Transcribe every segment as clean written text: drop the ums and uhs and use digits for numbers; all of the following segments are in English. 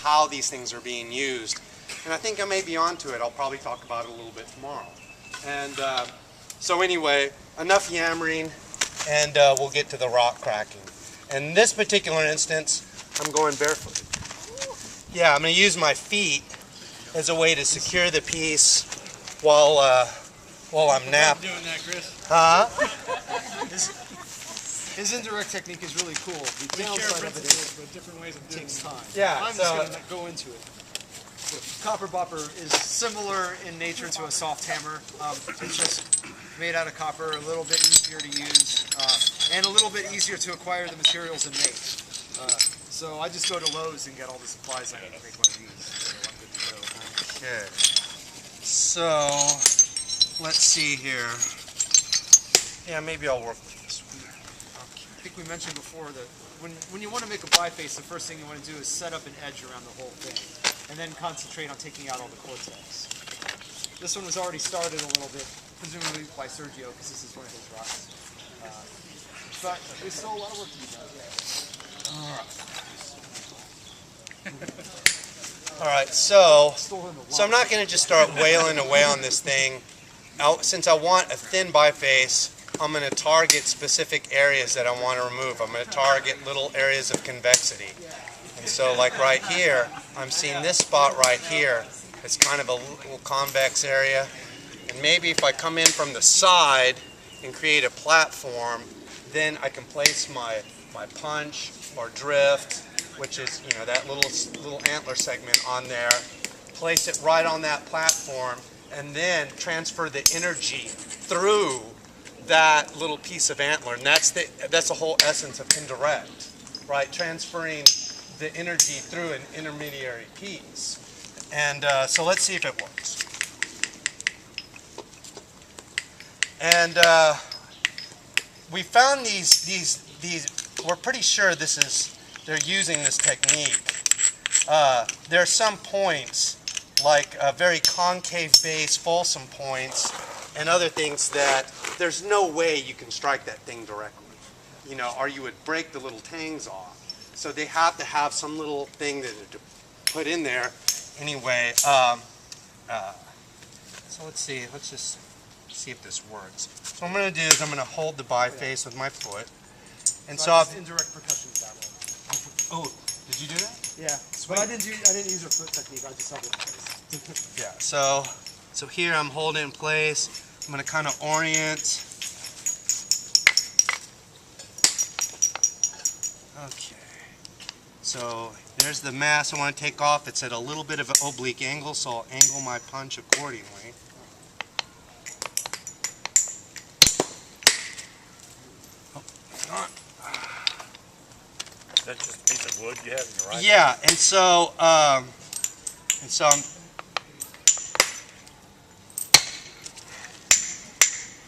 how these things are being used. And I think I may be onto it. I'll probably talk about it a little bit tomorrow. And so anyway, enough yammering, and we'll get to the rock cracking. In this particular instance, I'm going barefoot. Yeah, I'm going to use my feet as a way to secure the piece while I'm napping. Doing that, Chris. Huh? His indirect technique is really cool. The downside of it is, but different ways of takes time. Yeah, I'm just going to go into it. The copper bopper is similar in nature to a soft hammer. It's just made out of copper, a little bit easier to use, and a little bit easier to acquire the materials and make. So I just go to Lowe's and get all the supplies I need to make one of these. So I'm good to go. Okay. So let's see here. Yeah, maybe I'll work with this one. I think we mentioned before that when you want to make a biface, the first thing you want to do is set up an edge around the whole thing, and then concentrate on taking out all the cortex. This one was already started a little bit, presumably by Sergio, because this is one of his rocks. But there's still a lot of work to be done. All right, so I'm not going to just start wailing away on this thing. Since I want a thin biface, I'm going to target specific areas that I want to remove. I'm going to target little areas of convexity. And so like right here, I'm seeing this spot right here. It's kind of a little convex area. And maybe if I come in from the side and create a platform, then I can place my punch or drift, which is, you know, that little antler segment on there, place it right on that platform, and then transfer the energy through that little piece of antler. And that's the whole essence of indirect, right? Transferring the energy through an intermediary piece. And so let's see if it works. And we found these. We're pretty sure they're using this technique. There are some points, like very concave base, fulsome points, and other things that there's no way you can strike that thing directly, you know, or you would break the little tangs off. So they have to have some little thing that to put in there. Anyway, so let's just see if this works. So what I'm going to do is I'm going to hold the biface with my foot. And so indirect percussion that way. Oh, did you do that? Yeah, but I didn't use a foot technique. I just held it in place. Yeah. So here I'm holding it in place. I'm going to kind of orient. Okay. So there's the mass I want to take off. It's at a little bit of an oblique angle, so I'll angle my punch accordingly. That's just a piece of wood you have in your right hand? Yeah, and so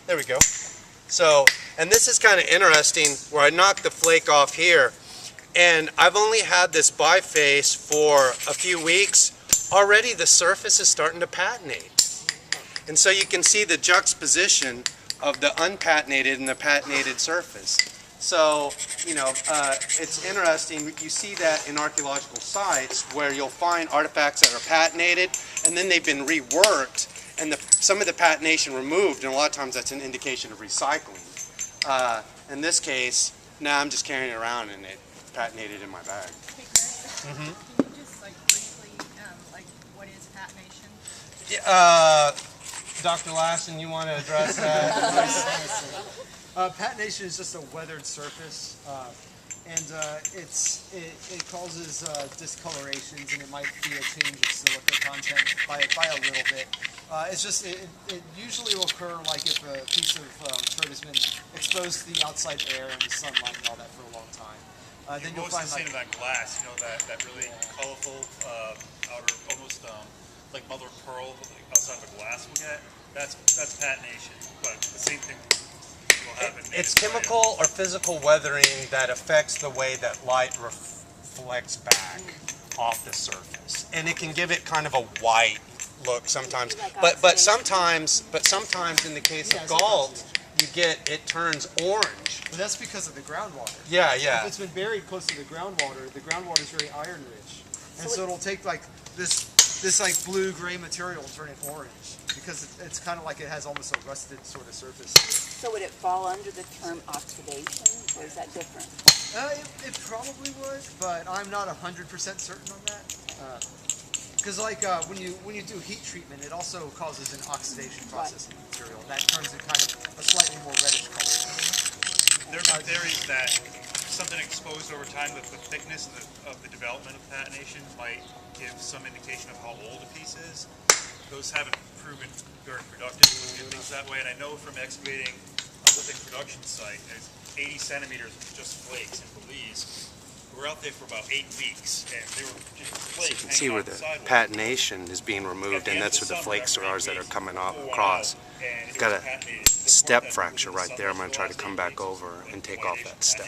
there we go. So, and this is kind of interesting where I knocked the flake off here, and I've only had this biface for a few weeks. Already the surface is starting to patinate. And so you can see the juxtaposition of the unpatinated and the patinated surface. So, you know, it's interesting. You see that in archaeological sites where you'll find artifacts that are patinated and then they've been reworked and some of the patination removed, and a lot of times that's an indication of recycling. In this case, now I'm just carrying it around and it patinated in my bag. Hey Chris, can you just like briefly, like what is patination? Yeah, Dr. Lassen, you want to address that? Patination is just a weathered surface, and it causes discolorations, and it might be a change of silica content by a little bit. It's just it usually will occur like if a piece of turd has been exposed to the outside air and the sunlight and all that for a long time. Then you'll find like that glass, you know, that really colorful outer, almost like mother of pearl outside of a glass we get. That's patination, but the same thing. It's chemical or physical weathering that affects the way that light reflects back off the surface, and it can give it kind of a white look sometimes. But sometimes in the case of gold, it turns orange. But that's because of the groundwater. Yeah. If it's been buried close to the groundwater is very iron rich. And so it'll take like this like blue-gray material and turn it orange because it's kind of like it has almost a rusted sort of surface. So would it fall under the term oxidation, or is that different? It probably would, but I'm not 100% certain on that. Because when you do heat treatment, it also causes an oxidation process in the material. That turns it kind of a slightly more reddish color. There have been theories that something exposed over time, that the thickness of the development of patination might give some indication of how old a piece is. Those haven't proven very productive in things that way, and I know from excavating a lithic production site, there's 80 centimeters of just flakes in Belize. We were out there for about 8 weeks, and they were just flakes. You can see where the patination is being removed, and that's where the flakes are that are coming across. It's got a step fracture right there. I'm going to try to come back over and take off that step.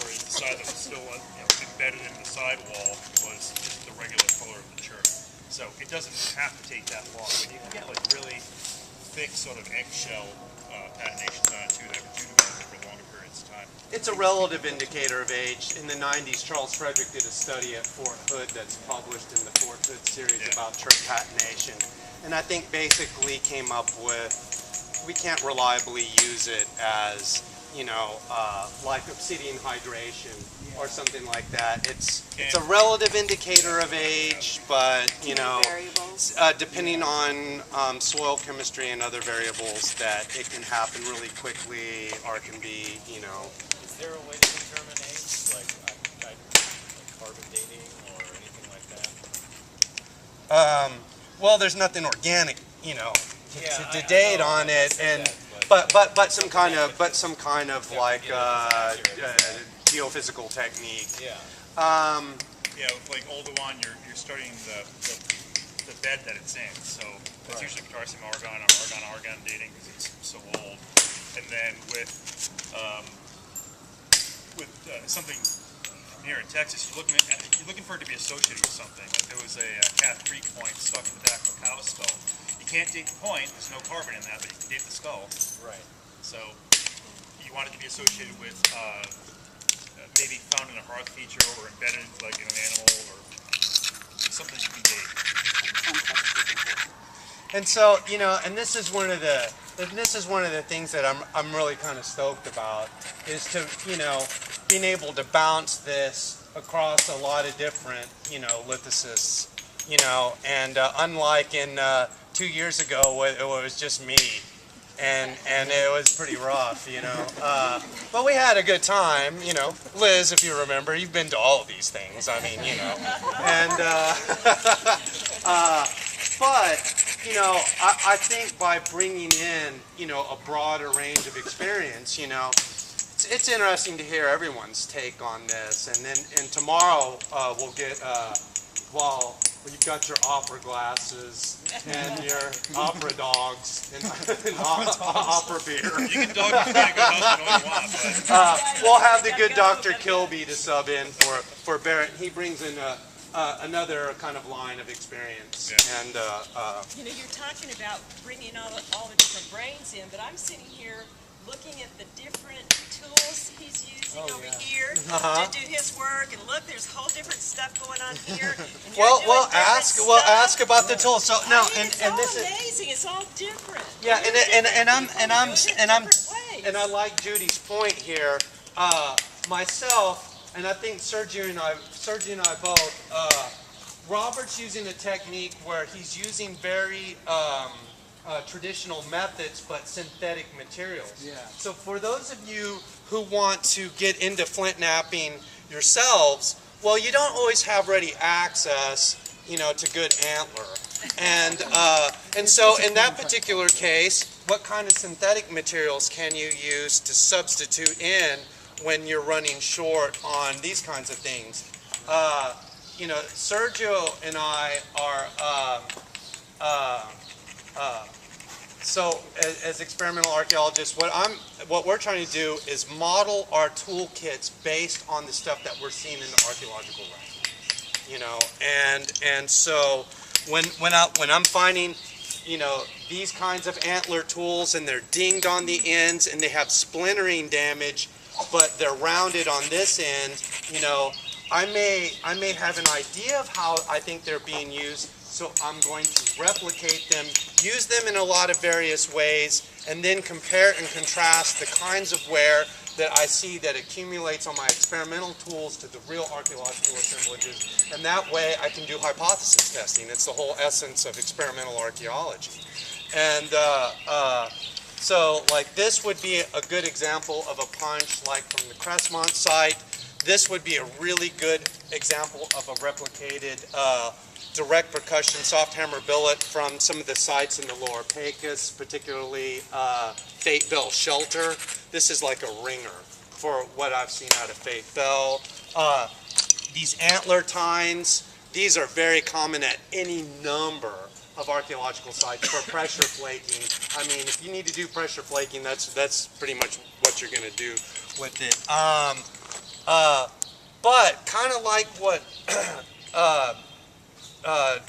Whereas the side that was still embedded in the sidewall was just the regular color of the chert. So it doesn't have to take that long, but you can get like really thick sort of eggshell patinations on it too that do develop for longer periods of time. It's a relative indicator of age. In the 90s, Charles Frederick did a study at Fort Hood that's published in the Fort Hood series about chert patination. And I think basically came up with, we can't reliably use it as, you know, like obsidian hydration or something like that. It's a relative indicator of age, but, you know, depending on soil chemistry and other variables, that it can happen really quickly or it can be, you know. Is there a way to determine age, like carbon dating or anything like that? Well, there's nothing organic, you know, to date on it, and but some kind of like geophysical technique. Yeah, like Oldowan, you're studying the bed that it's in, so that's usually potassium argon or argon dating because it's so old. And then with something here in Texas, you're looking for it to be associated with something. Like there was a Calf Creek point stuck in the back of a cow's skull. You can't date the point, there's no carbon in that, but you can date the skull. Right. So you want it to be associated with maybe found in a hearth feature or embedded like in an animal or something you can date. And so, you know, and this is one of the things that I'm really kind of stoked about, is to, you know, being able to bounce this across a lot of different, you know, lithicists, you know, and unlike in 2 years ago, it was just me, and it was pretty rough, you know, but we had a good time, you know. Liz, if you remember, you've been to all of these things, I mean, you know, and but, you know, I think by bringing in, you know, a broader range of experience, you know, it's interesting to hear everyone's take on this. And then tomorrow we'll get, well, you've got your opera glasses and your opera dogs and opera beer. You can dog the good husband all you want, but we'll have the good Dr. Kilby to sub in for Barrett. He brings in another kind of line of experience. Yeah. And you know, you're talking about bringing all the different brains in, but I'm sitting here looking at the different tools he's using over here to do his work, and look, there's whole different stuff going on here. And well, ask about the tools. So no, it's all amazing. It's all different. Yeah, and I like Judy's point here. Myself, and I think Sergio and I both. Robert's using a technique where he's using very traditional methods, but synthetic materials. Yeah. So for those of you who want to get into flint knapping yourselves, well, you don't always have ready access, you know, to good antler. And so in that particular case, what kind of synthetic materials can you use to substitute in when you're running short on these kinds of things? You know, Sergio and I are so as experimental archaeologists, what we're trying to do is model our toolkits based on the stuff that we're seeing in the archaeological record. You know, and so when I'm finding, you know, these kinds of antler tools and they're dinged on the ends and they have splintering damage, but they're rounded on this end, you know, I may have an idea of how I think they're being used, so I'm going to replicate them, use them in a lot of various ways, and then compare and contrast the kinds of wear that I see that accumulates on my experimental tools to the real archaeological assemblages, and that way I can do hypothesis testing. It's the whole essence of experimental archaeology. And so like this would be a good example of a punch like from the Cressmont site. This would be a really good example of a replicated direct percussion soft hammer billet from some of the sites in the Lower Pecos, particularly Fate Bell Shelter. This is like a ringer for what I've seen out of Fate Bell. These antler tines, these are very common at any number of archaeological sites for pressure flaking. I mean, if you need to do pressure flaking, that's pretty much what you're going to do with it. But kind of like what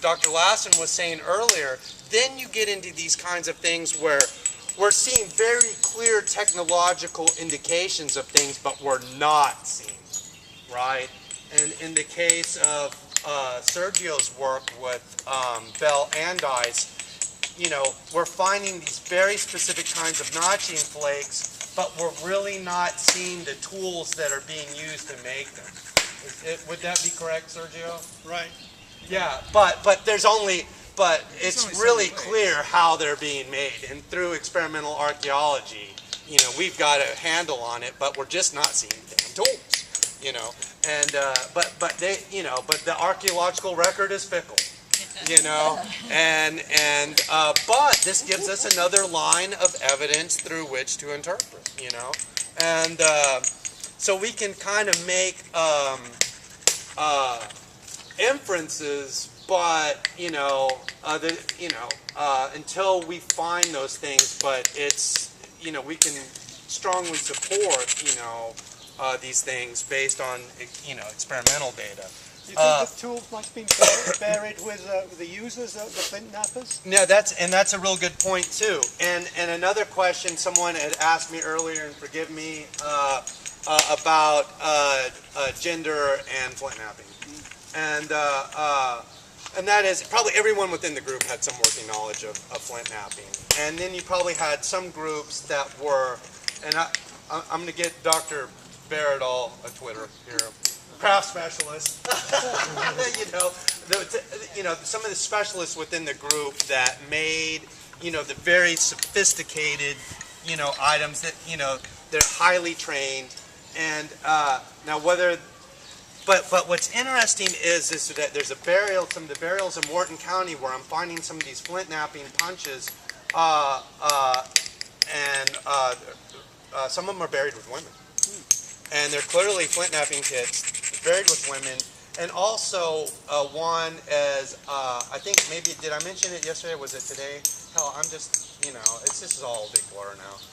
Dr. Lassen was saying earlier, then you get into these kinds of things where we're seeing very clear technological indications of things, but we're not seeing, right? And in the case of Sergio's work with bell andice, you know, we're finding these very specific kinds of notching flakes, but we're really not seeing the tools that are being used to make them. Would that be correct, Sergio? Right. Yeah, but it's really clear how they're being made, and through experimental archaeology, you know, we've got a handle on it, but we're just not seeing damn tools, you know. And but the archaeological record is fickle, you know, but this gives us another line of evidence through which to interpret, you know, and so we can kind of make inferences, but until we find those things, but it's, you know, we can strongly support, you know, these things based on, you know, experimental data. Do you think the tools might have been buried with the users, the flint nappers? No, that's a real good point too. And another question someone had asked me earlier, and forgive me, about gender and flint napping, and that is probably everyone within the group had some working knowledge of flint napping, and then you probably had some groups that were, and I'm going to get Dr. Baradol a Twitter here. Craft specialist, some of the specialists within the group that made, you know, the very sophisticated, you know, items that, you know, they're highly trained, and now whether, but what's interesting is that there's a burial, some of the burials in Morton County where I'm finding some of these flint napping punches, some of them are buried with women. And they're clearly flint napping kits, buried with women, and also one as, I think maybe, did I mention it yesterday, was it today? Hell, I'm just, you know, this is all a big blur now.